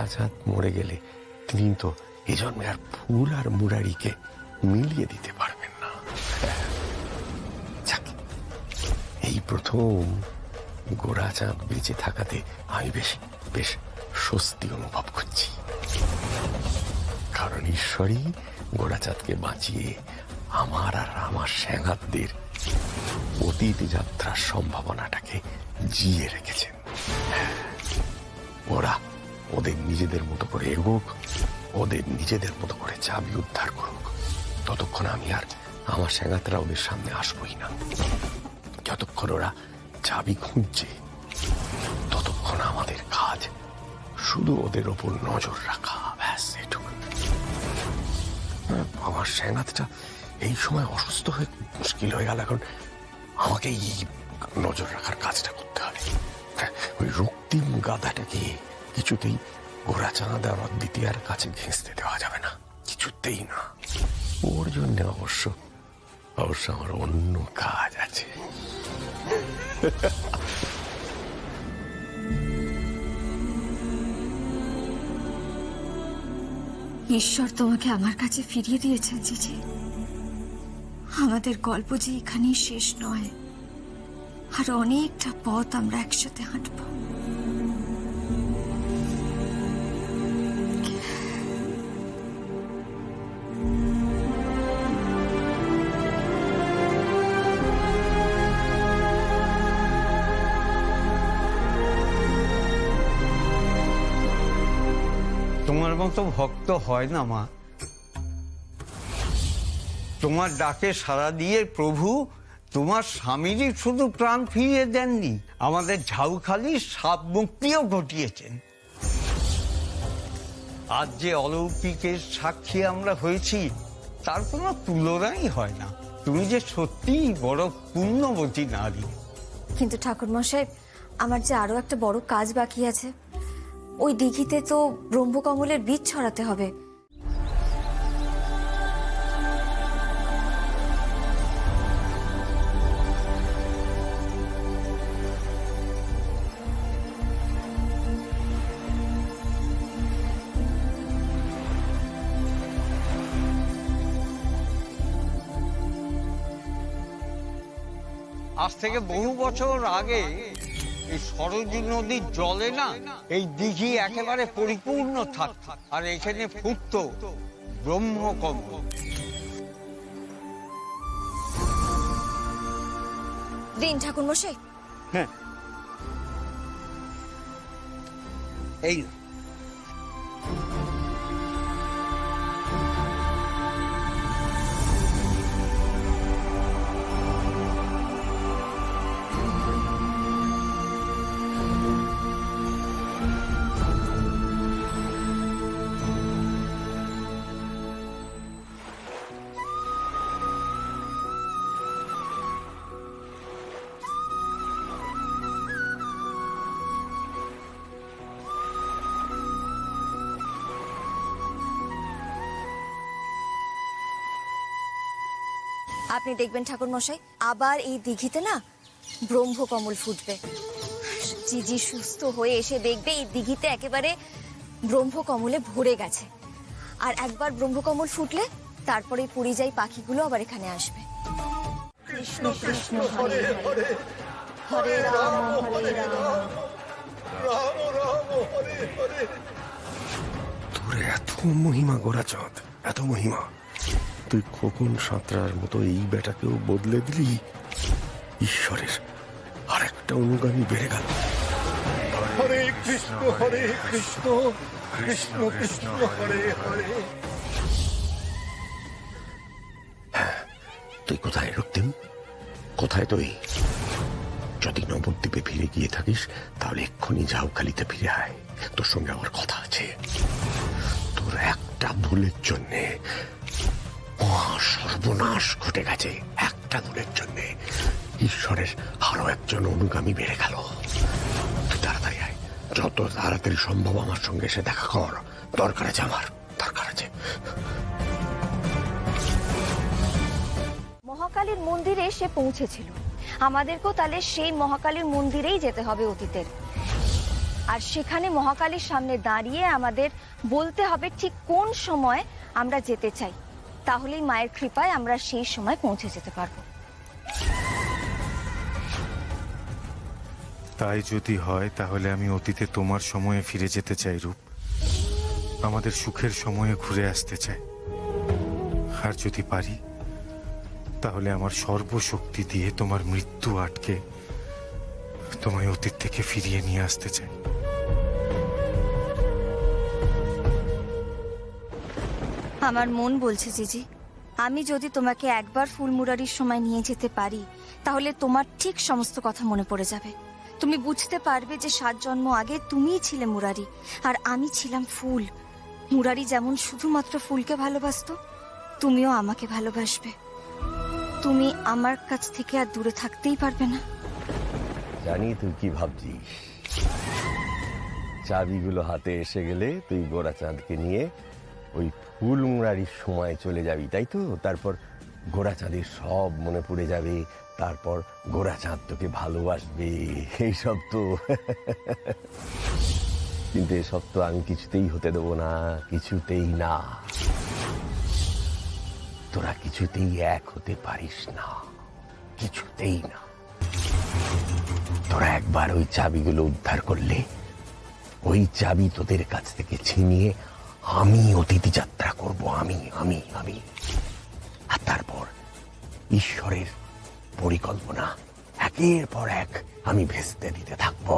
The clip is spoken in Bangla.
গোরাচাঁদ মরে গেলে তিনি তো এ জন্মে আর ফুল আর মুরারিকে মিলিয়ে দিতে পারবেন না। যাক, এই প্রথম গোরাচাঁদ বেঁচে থাকাতে আমি বেশ স্বস্তি অনুভব করছি। কারণ ঈশ্বরই গোরাচাঁদকে বাঁচিয়ে আমার আর আমার স্যাঙাতদের অতীত যাত্রার সম্ভাবনাটাকে জিয়ে রেখেছেন। ওরা ওদের নিজেদের মতো করে এগোক, ওদের নিজেদের মতো করে চাবি উদ্ধার করুক। ততক্ষণ আমি আর আমার স্যাঙাতরা ওদের সামনে আসবই না। যতক্ষণ ওরা চাবি খুঁজছে ততক্ষণ আমাদের কাজ শুধু ওদের ওপর নজর রাখা, ব্যাস এটুকু। আমার স্যাঙাতটা এই সময় অসুস্থ হয়ে মুশকিল হয়ে গেল। এখন আমাকে এই নজর রাখার কাজটা করতে হবে। ওই রক্তিম গাধাটাকে কিছুতেই গোরাচাঁদ আর দ্বিতীয়ার কাছে ঘেঁষতে দেওয়া যাবে না, কিছুতেই না। ওর জন্য অবশ্য আমার অন্য কাজ আছে। ঈশ্বর তোমাকে আমার কাছে ফিরিয়ে দিয়েছেন জিজি। আমাদের গল্প যে এখানেই শেষ নয়, আর অনেকটা পথ আমরা একসাথে হাঁটবো। তোমার মতো ভক্ত হয় না মা। তোমার ডাকে সাড়া দিয়ে প্রভু তোমার স্বামীরই শুধু প্রাণ ফিরিয়ে দেননি, আমাদের ঝাউখালির সাপ মুক্তিও ঘটিয়েছেন। আজ যে অলৌকিকের সাক্ষী আমরা হয়েছি তার কোনো তুলনাই হয় না। তুমি যে সত্যিই বড় পুণ্যবতী নারী। কিন্তু ঠাকুরমশাই, আমার যে আরো একটা বড় কাজ বাকি আছে। ওই দিঘিতে তো ব্রহ্মকমলের বীজ ছড়াতে হবে। আজ থেকে বহু বছর আগে এই সরজু নদীর জলে না এই দিঘি একেবারে পরিপূর্ণ থাকত, আর এখানে ফুটত ব্রহ্মকমল। দিন ঠাকুরমশাই। হ্যাঁ, এই না। আপনি দেখবেন ঠাকুরমশাই, আবার এই দিঘিতে না ব্রহ্মকমল ফুটবে। জিজি সুস্থ হয়ে এসে দেখবে এই দিঘিতে একেবারে ব্রহ্মকমলে ভরে গেছে। আর একবার ব্রহ্মকমল ফুটলে তারপরে পরিযায়ী পাখিগুলো আবার এখানে আসবে। কৃষ্ণ কৃষ্ণ হরে হরে, হরে রাম হরে রাম, রাম রাম হরে হরে। তোর এত মহিমা গোরাচাঁদ, এত মহিমা! তুই খোকন সাঁতরার মতো এই বেটাকেও বদলে দিলি। ঈশ্বরের আর একটা অনুগামী বেড়ে গেল। হরে কৃষ্ণ হরে কৃষ্ণ, কৃষ্ণ কৃষ্ণ হরে হরে। হ্যাঁ, তুই কোথায় রক্তিম? কোথায় তুই? যদি নবদ্বীপে ফিরে গিয়ে থাকিস তাহলে এক্ষুনি ঝাউখালিতে ফিরে আয়, তোর সঙ্গে আমার কথা আছে। তোর একটা ভুলের জন্যে সর্বনাশ ঘটে গেছে। একটা ভুলের জন্যে ঈশ্বরের আরো একজন অনুগামী বেড়ে গেল। তুই তাড়াতাড়ি আয়, যত তাড়াতাড়ি সম্ভব আমার সঙ্গে এসে দেখা কর। দরকার আছে, আমার দরকার আছে। মহাকালীর মন্দিরে সে পৌঁছেছিল। আমাদেরকেও তাহলে সেই মহাকালীর মন্দিরেই যেতে হবে অতীতের। আর সেখানে মহাকালীর সামনে দাঁড়িয়ে আমাদের বলতে হবে ঠিক কোন সময় আমরা যেতে চাই। তাহলেই মায়ের কৃপায় আমরা সেই সময় পৌঁছে যেতে পারবো। তাই যদি হয় তাহলে আমি অতীতে তোমার সময়ে ফিরে যেতে চাই রূপ, আমাদের সুখের সময়ে ঘুরে আসতে চাই। আর যদি পারি তাহলে আমার সর্বশক্তি দিয়ে তোমার মৃত্যু আটকে তোমায় অতীত থেকে ফিরিয়ে নিয়ে আসতে চাই। আমার মন বলছে জিজি, আমি যদি তোমাকে একবার ফুলমুরারির সময় নিয়ে যেতে পারি তাহলে তোমার ঠিক সমস্ত কথা মনে পড়ে যাবে। তুমি বুঝতে পারবে যে 7 জন্ম আগে তুমিই ছিলে মুরারি আর আমি ছিলাম ফুল। মুরারি যেমন শুধুমাত্র ফুলকে ভালোবাসতো, তুমিও আমাকে ভালোবাসবে। তুমি আমার কাছ থেকে আর দূরে থাকতেই পারবে না। জানি তুই কি ভাবছিস। চাবিগুলো হাতে এসে গেলে তুই গোরাচাঁদকে নিয়ে ওই ফুল মুরারির সময় চলে যাবি, তাই তো? তারপর গোরাচাঁদের সব মনে পড়ে যাবে, তারপর গোরাচাঁদ তোকে ভালোবাসবে, এইসব তো। কিন্তু এসব তো আমি কিছুতেই হতে দেবো না, কিছুতেই না। তোরা কিছুতেই এক হতে পারিস না, কিছুতেই না। তোরা একবার ওই চাবিগুলো উদ্ধার করলে ওই চাবি তোদের কাছ থেকে ছিনিয়ে আমি অতিথি যাত্রা করব, আমি আমি আমি আর তারপর ঈশ্বরের পরিকল্পনা একের পর এক আমি ভেস্তে দিতে থাকবো।